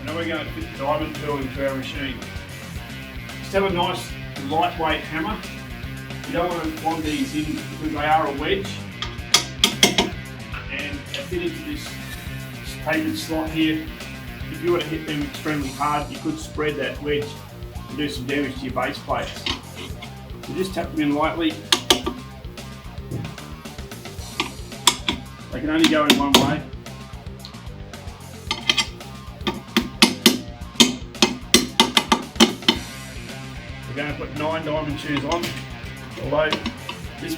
And now we're going to fit the diamond tool into our machine. Just have a nice lightweight hammer. You don't want to plonk these in because they are a wedge. And they fit into this tapered slot here. If you were to hit them extremely hard, you could spread that wedge and do some damage to your base plates. So just tap them in lightly. They can only go in one way. We're going to put 9 diamond shoes on, although these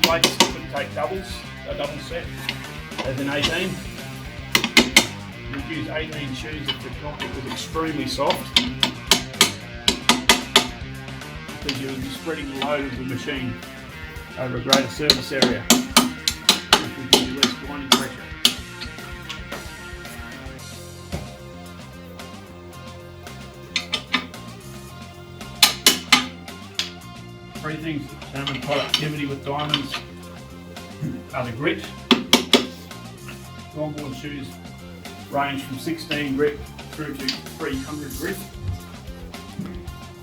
plates could take doubles, a double set, as in 18. We'd use 18 shoes if the concrete was extremely soft, because you would be spreading the load of the machine over a greater surface area, which would give you less grinding pressure. Three things that determine productivity with diamonds are the grit. Schwamborn shoes range from 16 grit through to 300 grit.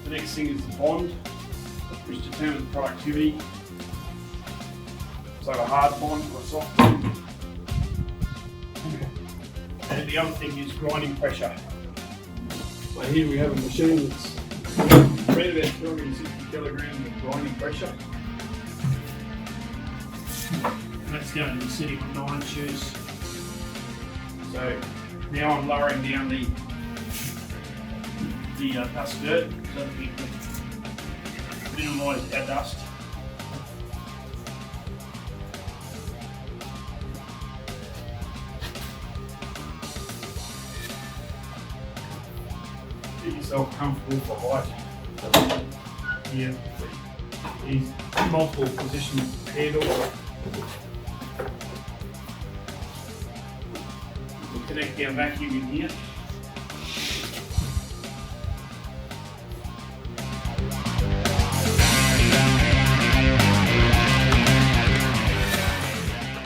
The next thing is the bond, which determines productivity. So a hard bond or a soft bond. And the other thing is grinding pressure. So here we have a machine that's around about 260 kilograms of grinding pressure. And that's going to be sitting on 9 shoes. So now I'm lowering down the dust dirt so that we can minimise our dust. Get yourself comfortable for height. Here, these multiple position handles. We'll connect our vacuum in here.